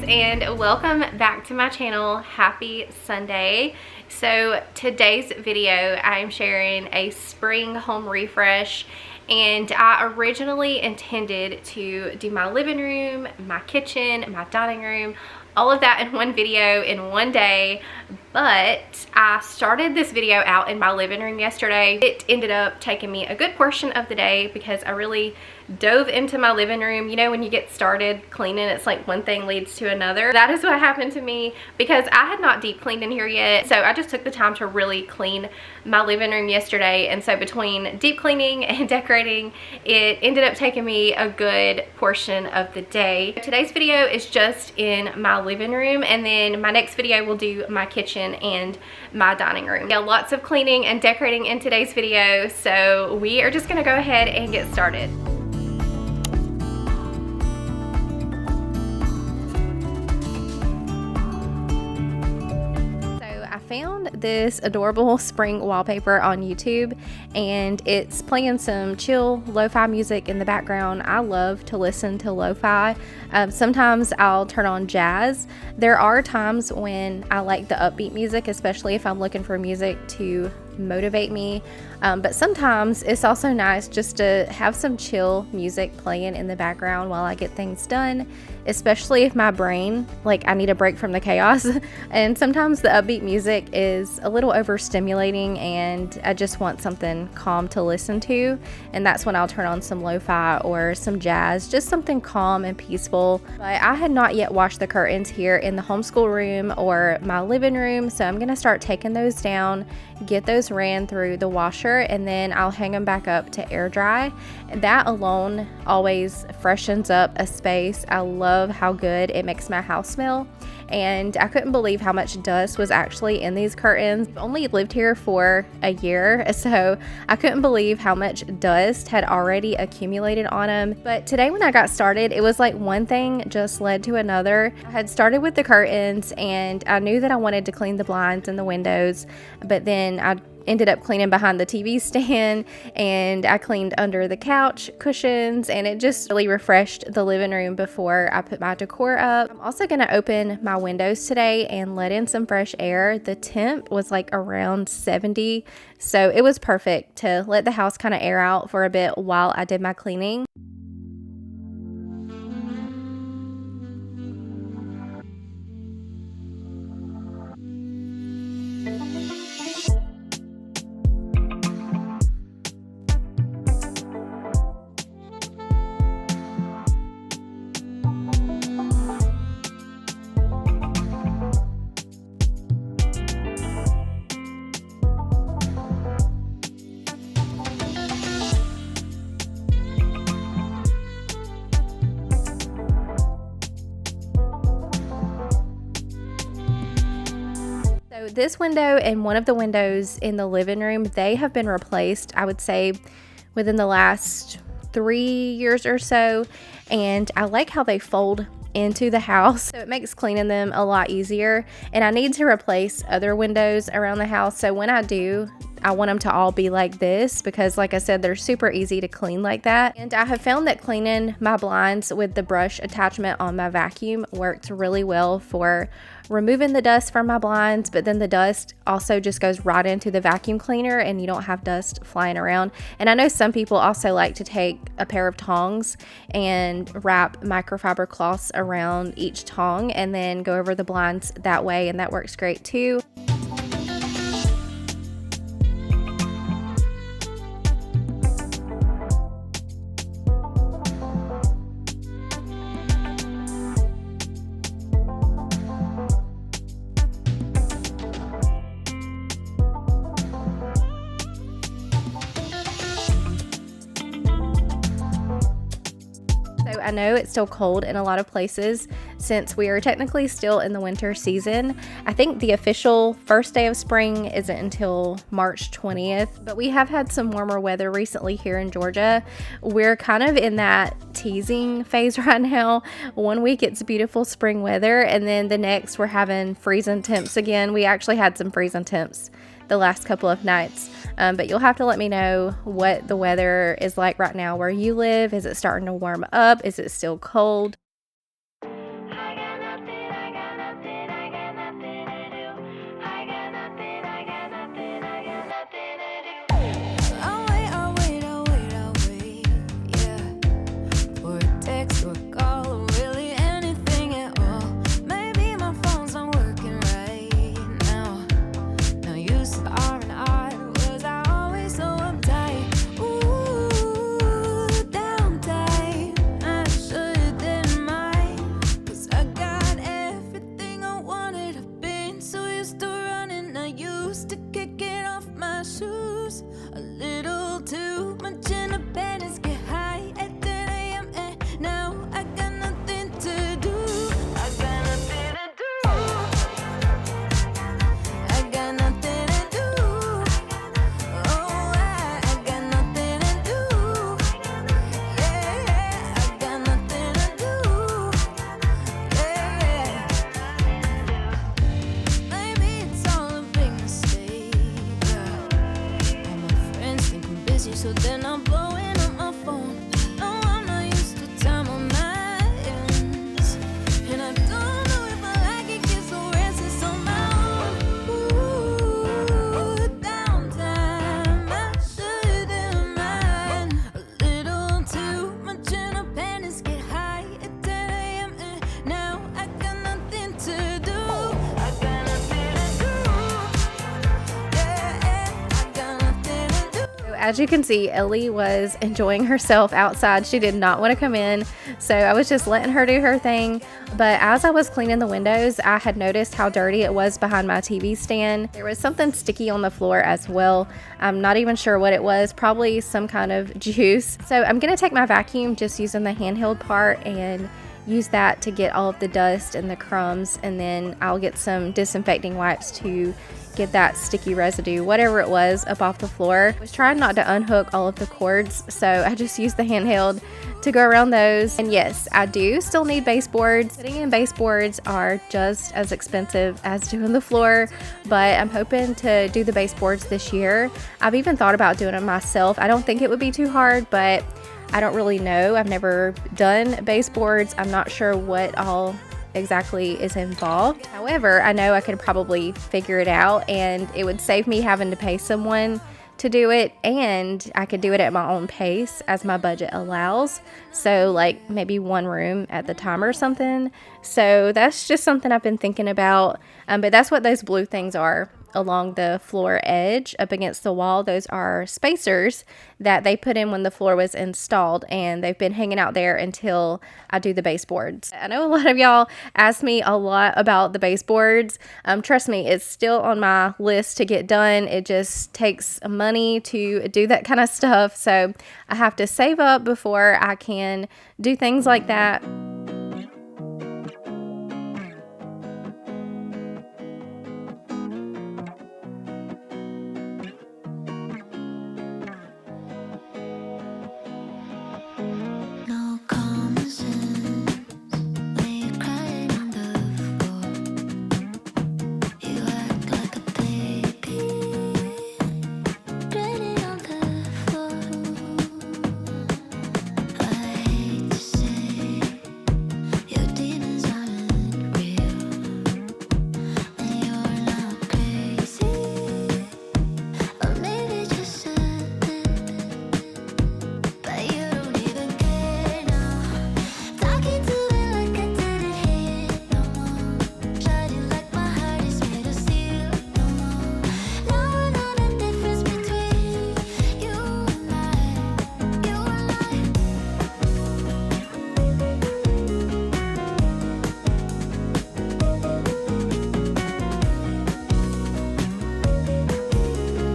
and welcome back to my channel. Happy Sunday. So today's video I'm sharing a spring home refresh, and I originally intended to do my living room, my kitchen, my dining room, all of that in one video in one day, but I started this video out in my living room yesterday. It ended up taking me a good portion of the day because I really dove into my living room. You know, when you get started cleaning, it's like one thing leads to another. That is what happened to me because I had not deep cleaned in here yet. So I just took the time to really clean my living room yesterday. And so between deep cleaning and decorating, it ended up taking me a good portion of the day. Today's video is just in my living room, and then my next video will do my kitchen and my dining room. Now, lots of cleaning and decorating in today's video, so we are just gonna go ahead and get started. Found this adorable spring wallpaper on YouTube, and it's playing some chill lo-fi music in the background. I love to listen to lo-fi. Sometimes I'll turn on jazz. There are times when I like the upbeat music, especially if I'm looking for music to motivate me, but sometimes it's also nice just to have some chill music playing in the background while I get things done, especially if my brain, like, I need a break from the chaos. And sometimes the upbeat music is a little overstimulating and I just want something calm to listen to, and that's when I'll turn on some lo-fi or some jazz, just something calm and peaceful. But I had not yet washed the curtains here in the homeschool room or my living room, so I'm gonna start taking those down, get those ran through the washer, and then I'll hang them back up to air dry. That alone always freshens up a space. I love how good it makes my house smell, and I couldn't believe how much dust was actually in these curtains. I've only lived here for a year, so I couldn't believe how much dust had already accumulated on them. But today when I got started, it was like one thing just led to another. I had started with the curtains, and I knew that I wanted to clean the blinds and the windows, but then I ended up cleaning behind the TV stand, and I cleaned under the couch cushions, and it just really refreshed the living room before I put my decor up. I'm also going to open my windows today and let in some fresh air. The temp was like around 70, so it was perfect to let the house kind of air out for a bit while I did my cleaning. This window and one of the windows in the living room, they have been replaced, I would say, within the last 3 years or so, and I like how they fold into the house, so it makes cleaning them a lot easier. And I need to replace other windows around the house, so when I do, I want them to all be like this because, like I said, they're super easy to clean like that. And I have found that cleaning my blinds with the brush attachment on my vacuum works really well for removing the dust from my blinds, but then the dust also just goes right into the vacuum cleaner and you don't have dust flying around. And I know some people also like to take a pair of tongs and wrap microfiber cloths around each tong and then go over the blinds that way, and that works great too. I know it's still cold in a lot of places since we are technically still in the winter season. I think the official first day of spring isn't until March 20th, but we have had some warmer weather recently here in Georgia. We're kind of in that teasing phase right now. One week it's beautiful spring weather, and then the next we're having freezing temps again. We actually had some freezing temps the last couple of nights. But you'll have to let me know what the weather is like right now where you live. Is it starting to warm up? Is it still cold? I got nothing too much in the bed is get high at 10 a.m. and now I got nothing to do. I got nothing to do. I got nothing to do. Oh, I got nothing to do. Yeah, I got nothing to do. Yeah. Maybe it's all a big mistake. All my friends think I'm busy, so then I'm blowing up my phone. No, I'm not used to time on my ends, and I don't know if I like it, get so restless on my own. Ooh, downtime, I shouldn't mind. A little too much in a panic, get high at 10 a.m. and now I got nothing to do. I got nothing to do. Yeah, I got nothing to do. So as you can see, Ellie was enjoying herself outside. She did not want to come in, so I was just letting her do her thing. But as I was cleaning the windows, I had noticed how dirty it was behind my TV stand. There was something sticky on the floor as well. I'm not even sure what it was, probably some kind of juice. So I'm gonna take my vacuum, just using the handheld part, and use that to get all of the dust and the crumbs, and then I'll get some disinfecting wipes to get that sticky residue, whatever it was, up off the floor. I was trying not to unhook all of the cords, so I just used the handheld to go around those. And yes, I do still need baseboards. Putting in baseboards are just as expensive as doing the floor, but I'm hoping to do the baseboards this year. I've even thought about doing them myself. I don't think it would be too hard, but I don't really know. I've never done baseboards. I'm not sure what all exactly is involved. However, I know I could probably figure it out, and it would save me having to pay someone to do it, and I could do it at my own pace as my budget allows. So like maybe one room at the time or something. So that's just something I've been thinking about. But that's what those blue things are along the floor edge up against the wall. Those are spacers that they put in when the floor was installed, and they've been hanging out there until I do the baseboards. I know a lot of y'all ask me a lot about the baseboards. Trust me, it's still on my list to get done. It just takes money to do that kind of stuff, so I have to save up before I can do things like that. No common sense when you're crying on the floor. You act like a baby, dreading on the floor. I hate to say your demons aren't real, and you're not crazy, or maybe just sad, but you don't even care now. Talking to it like I didn't hear it no more. Shining like my heart is made of steel no more. Now I know the difference between you and I, you and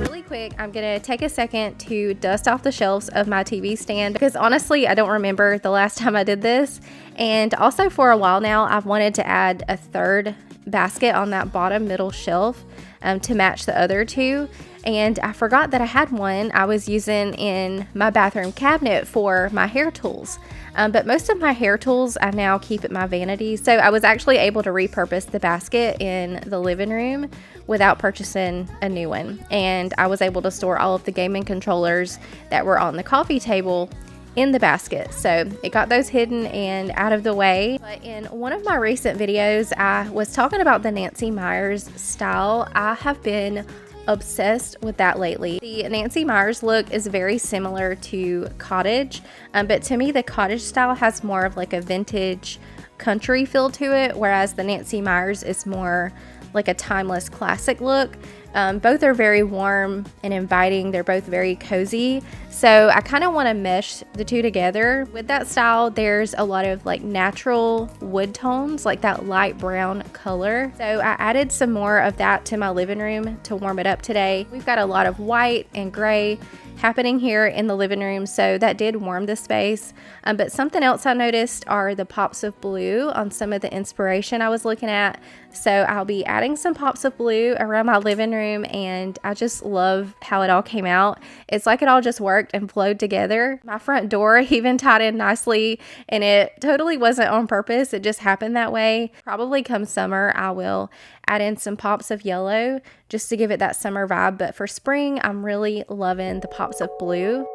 Really quick, I'm gonna take a second to dust off the shelves of my TV stand, because honestly I don't remember the last time I did this. And also, for a while now, I've wanted to add a third basket on that bottom middle shelf to match the other two, and I forgot that I had one I was using in my bathroom cabinet for my hair tools. But most of my hair tools I now keep at my vanity, so I was actually able to repurpose the basket in the living room without purchasing a new one. And I was able to store all of the gaming controllers that were on the coffee table in the basket. So it got those hidden and out of the way. But in one of my recent videos, I was talking about the Nancy Meyers style. I have been obsessed with that lately. The Nancy Meyers look is very similar to cottage, but to me the cottage style has more of like a vintage country feel to it, whereas the Nancy Meyers is more like a timeless classic look. Both are very warm and inviting. They're both very cozy. So I kind of want to mesh the two together. With that style, there's a lot of like natural wood tones, like that light brown color. So I added some more of that to my living room to warm it up today. We've got a lot of white and gray happening here in the living room, so that did warm the space. But something else I noticed are the pops of blue on some of the inspiration I was looking at. So I'll be adding some pops of blue around my living room, and I just love how it all came out. It's like it all just worked and flowed together. My front door even tied in nicely, and it totally wasn't on purpose. It just happened that way. Probably come summer, I will add in some pops of yellow just to give it that summer vibe. But for spring, I'm really loving the pops of blue.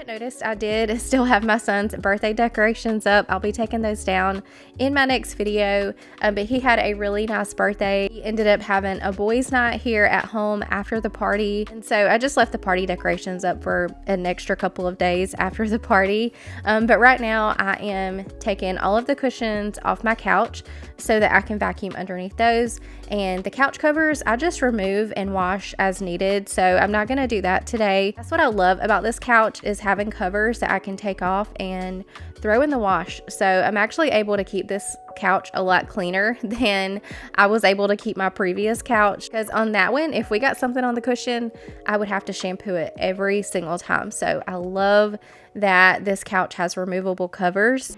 Noticed I did still have my son's birthday decorations up. I'll be taking those down in my next video, but he had a really nice birthday. He ended up having a boys' night here at home after the party, and so I just left the party decorations up for an extra couple of days after the party. But right now I am taking all of the cushions off my couch so that I can vacuum underneath those, and the couch covers I just remove and wash as needed, so I'm not going to do that today. That's what I love about this couch, is having covers that I can take off and throw in the wash. So I'm actually able to keep this couch a lot cleaner than I was able to keep my previous couch, because on that one, if we got something on the cushion, I would have to shampoo it every single time. So I love that this couch has removable covers.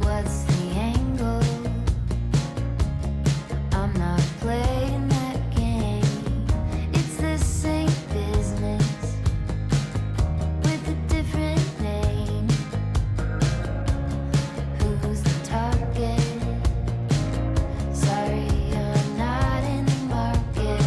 What's the angle? I'm not playing that game. It's the same business with a different name. Who's the target? Sorry, I'm not in the market.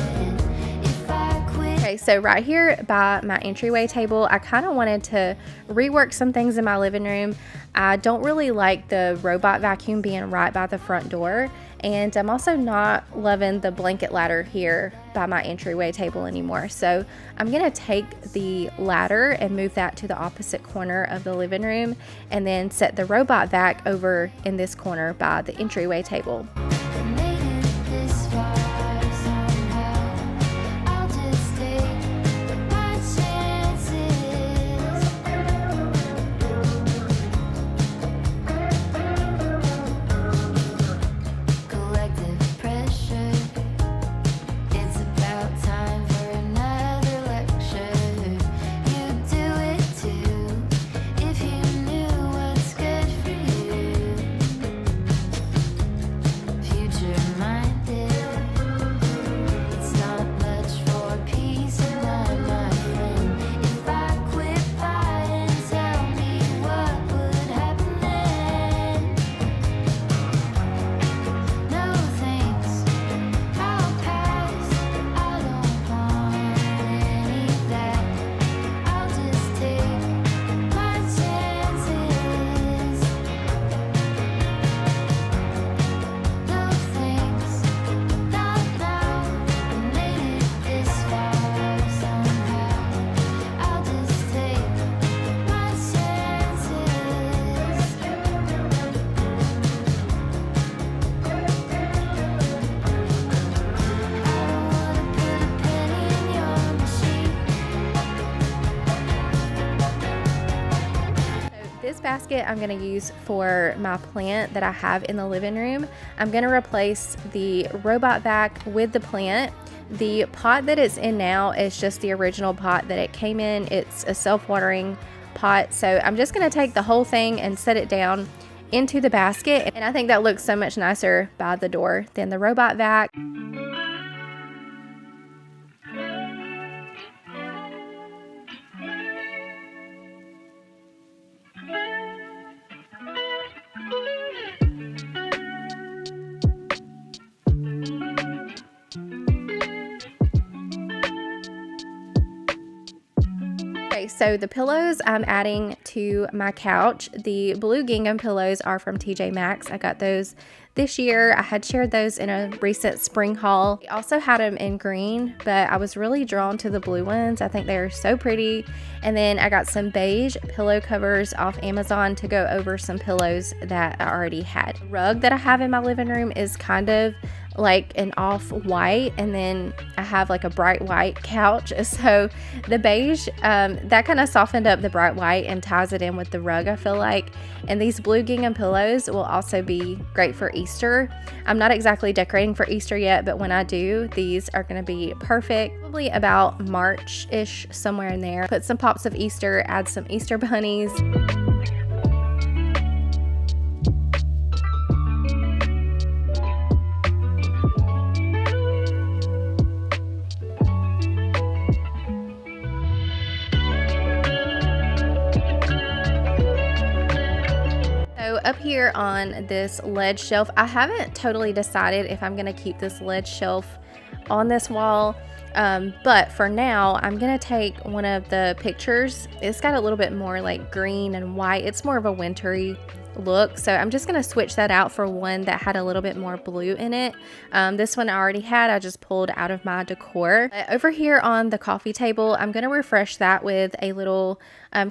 If I quit. Okay, so right here by my entryway table, I kind of wanted to rework some things in my living room. I don't really like the robot vacuum being right by the front door, and I'm also not loving the blanket ladder here by my entryway table anymore. So I'm gonna take the ladder and move that to the opposite corner of the living room, and then set the robot vac over in this corner by the entryway table. Made it this far somehow. I'll just take my chances. Collective pressure. It's about time for another lecture. You do it too if you knew what's good for you. This basket I'm going to use for my plant that I have in the living room. I'm going to replace the robot vac with the plant. The pot that it's in now is just the original pot that it came in. It's a self-watering pot. So I'm just going to take the whole thing and set it down into the basket. And I think that looks so much nicer by the door than the robot vac. So the pillows I'm adding to my couch, the blue gingham pillows are from TJ Maxx. I got those this year. I had shared those in a recent spring haul. I also had them in green, but I was really drawn to the blue ones. I think they're so pretty. And then I got some beige pillow covers off Amazon to go over some pillows that I already had. The rug that I have in my living room is kind of like an off-white, and then I have like a bright white couch. So the beige, that kind of softened up the bright white and ties it in with the rug, I feel like. And these blue gingham pillows will also be great for Easter. I'm not exactly decorating for Easter yet, but when I do, these are going to be perfect. Probably about March-ish, somewhere in there. Put some pops of Easter, add some Easter bunnies. Up here on this ledge shelf, I haven't totally decided if I'm going to keep this ledge shelf on this wall, but for now I'm going to take one of the pictures. It's got a little bit more like green and white. It's more of a wintry look, so I'm just going to switch that out for one that had a little bit more blue in it. This one I already had, I just pulled out of my decor. Over here on the coffee table, I'm going to refresh that with a little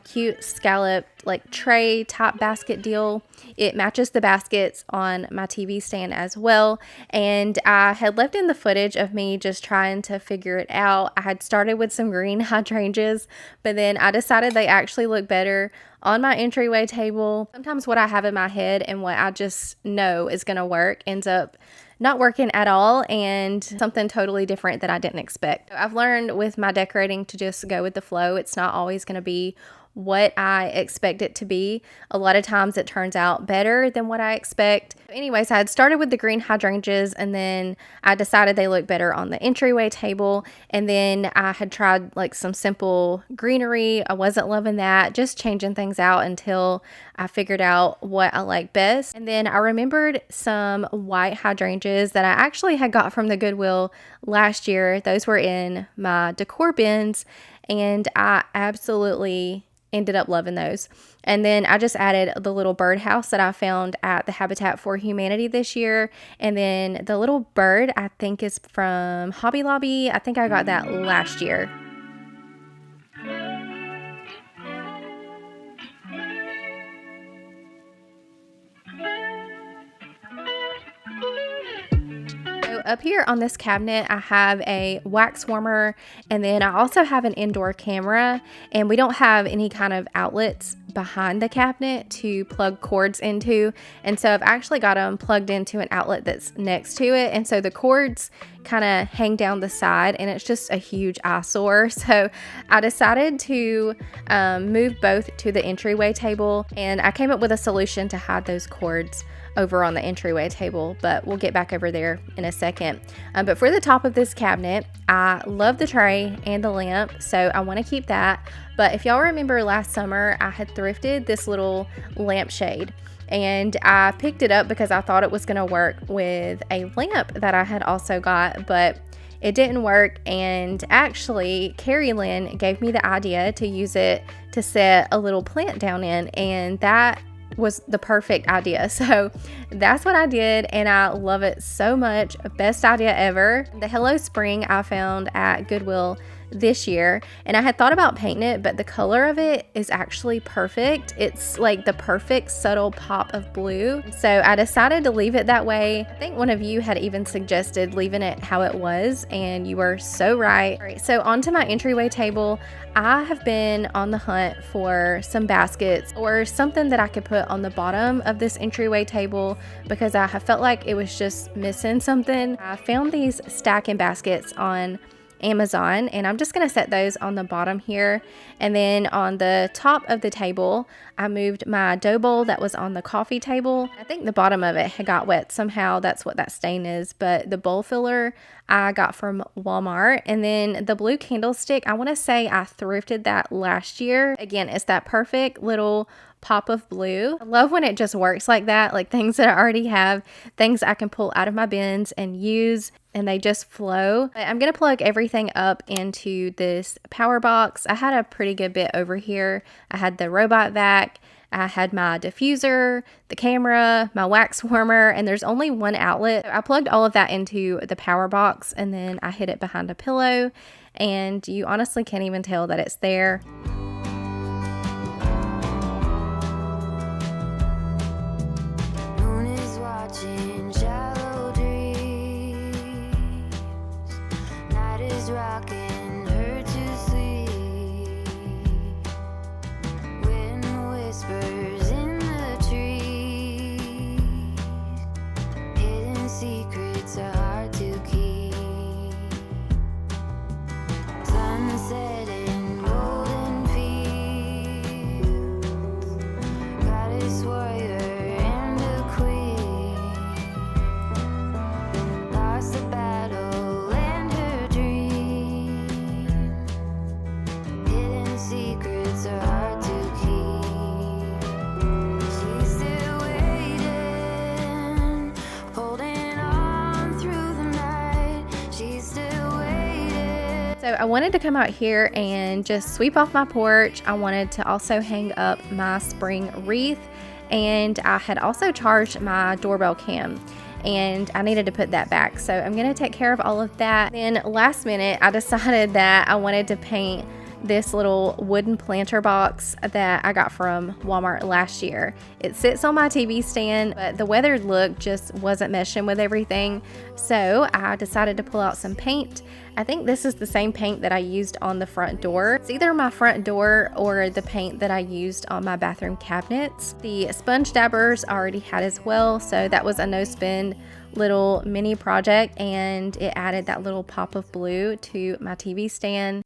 cute scalloped like tray top basket deal. It matches the baskets on my TV stand as well, and I had left in the footage of me just trying to figure it out. I had started with some green hydrangeas, but then I decided they actually look better on my entryway table. Sometimes what I have in my head and what I just know is going to work ends up not working at all, and something totally different that I didn't expect. I've learned with my decorating to just go with the flow. It's not always going to be what I expect it to be. A lot of times it turns out better than what I expect. Anyways, I had started with the green hydrangeas, and then I decided they look better on the entryway table, and then I had tried like some simple greenery. I wasn't loving that, just changing things out until I figured out what I like best. And then I remembered some white hydrangeas that I actually had got from the Goodwill last year. Those were in my decor bins, and I absolutely ended up loving those. And then I just added the little birdhouse that I found at the Habitat for Humanity this year. And then the little bird I think is from Hobby Lobby. I think I got that last year. Up here on this cabinet, I have a wax warmer, and then I also have an indoor camera, and we don't have any kind of outlets behind the cabinet to plug cords into, and so I've actually got them plugged into an outlet that's next to it, and so the cords kind of hang down the side, and it's just a huge eyesore. So I decided to move both to the entryway table, and I came up with a solution to hide those cords over on the entryway table, but we'll get back over there in a second. But for the top of this cabinet, I love the tray and the lamp, so I want to keep that. But if y'all remember last summer, I had thrifted this little lampshade, and I picked it up because I thought it was going to work with a lamp that I had also got, but it didn't work. And actually, Carrie Lynn gave me the idea to use it to set a little plant down in, and that was the perfect idea. So that's what I did, and I love it so much. Best idea ever. The Hello Spring I found at Goodwill this year, and I had thought about painting it, but the color of it is actually perfect. It's like the perfect subtle pop of blue, so I decided to leave it that way. I think one of you had even suggested leaving it how it was, and you were so right. All right, so onto my entryway table. I have been on the hunt for some baskets or something that I could put on the bottom of this entryway table because I have felt like it was just missing something. I found these stacking baskets on Amazon, and I'm just going to set those on the bottom here, and then on the top of the table I moved my dough bowl that was on the coffee table. I think the bottom of it had got wet somehow, that's what that stain is, but the bowl filler I got from Walmart. And then the blue candlestick, I want to say I thrifted that last year. Again, it's that perfect little pop of blue. I love when it just works like that, like things that I already have, things I can pull out of my bins and use, and they just flow. But I'm gonna plug everything up into this power box. I had a pretty good bit over here. I had the robot vac, I had my diffuser, the camera, my wax warmer, and there's only one outlet. So I plugged all of that into the power box, and then I hid it behind a pillow, and you honestly can't even tell that it's there. Rocking her to sleep. Wind whispers in the trees. Hidden secrets are hard to keep. Sunset in golden fields. Goddess warrior and a queen. Lost the battle. Secrets are hard to keep. She's still waiting, holding on through the night. She's still waiting. So I wanted to come out here and just sweep off my porch. I wanted to also hang up my spring wreath, and I had also charged my doorbell cam, and I needed to put that back. So I'm gonna take care of all of that. Then last minute, I decided that I wanted to paint this little wooden planter box that I got from Walmart last year. It sits on my TV stand, but the weathered look just wasn't meshing with everything, so I decided to pull out some paint. I think this is the same paint that I used on the front door. It's either my front door or the paint that I used on my bathroom cabinets. The sponge dabbers I already had as well, so that was a no-spend little mini project, and it added that little pop of blue to my TV stand.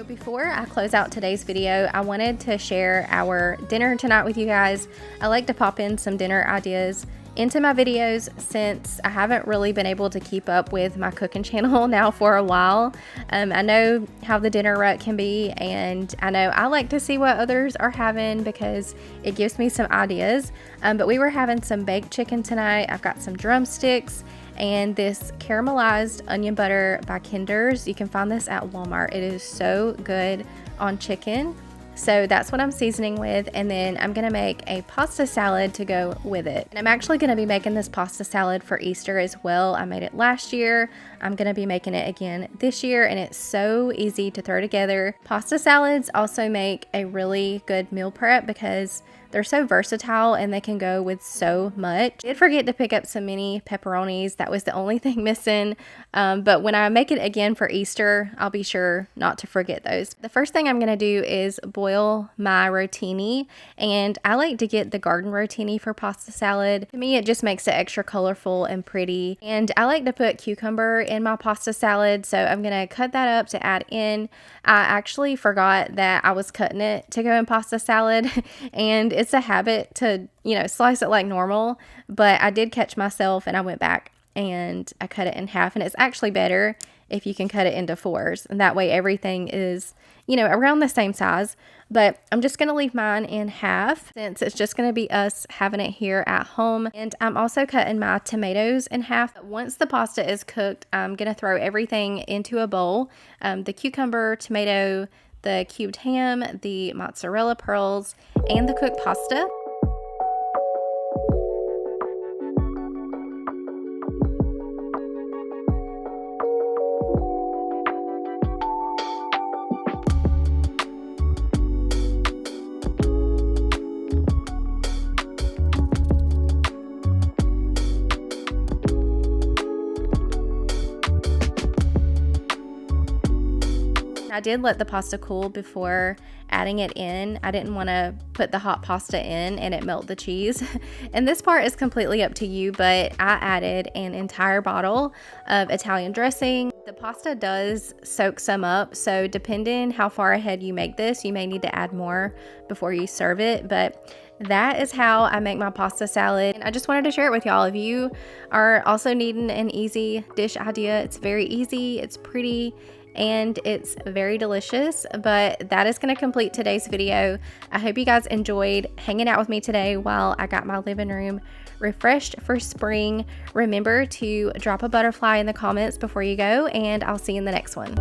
Before I close out today's video, I wanted to share our dinner tonight with you guys. I like to pop in some dinner ideas into my videos, since I haven't really been able to keep up with my cooking channel now for a while. I know how the dinner rut can be, and I know I like to see what others are having because it gives me some ideas. But we were having some baked chicken tonight. I've got some drumsticks and this caramelized onion butter by Kinder's. You can find this at Walmart. It is so good on chicken. So that's what I'm seasoning with, and then I'm gonna make a pasta salad to go with it. And I'm actually gonna be making this pasta salad for Easter as well. I made it last year. I'm gonna be making it again this year, and it's so easy to throw together. Pasta salads also make a really good meal prep because they're so versatile and they can go with so much. I did forget to pick up some mini pepperonis. That was the only thing missing. But when I make it again for Easter, I'll be sure not to forget those. The first thing I'm gonna do is boil my rotini, and I like to get the garden rotini for pasta salad. To me, it just makes it extra colorful and pretty. And I like to put cucumber in my pasta salad, so I'm gonna cut that up to add in. I actually forgot that I was cutting it to go in pasta salad, and it's a habit to, slice it like normal, but I did catch myself and I went back and I cut it in half, and it's actually better if you can cut it into fours, and that way everything is, around the same size. But I'm just going to leave mine in half since it's just going to be us having it here at home. And I'm also cutting my tomatoes in half. Once the pasta is cooked, I'm going to throw everything into a bowl. The cucumber, tomato, the cubed ham, the mozzarella pearls, and the cooked pasta. I did let the pasta cool before adding it in. I didn't want to put the hot pasta in and it melt the cheese. And this part is completely up to you, but I added an entire bottle of Italian dressing. The pasta does soak some up, so depending how far ahead you make this, you may need to add more before you serve it. But that is how I make my pasta salad. And I just wanted to share it with y'all. If you are also needing an easy dish idea, it's very easy, it's pretty, and it's very delicious. But that is going to complete today's video. I hope you guys enjoyed hanging out with me today while I got my living room refreshed for spring. Remember to drop a butterfly in the comments before you go, and I'll see you in the next one.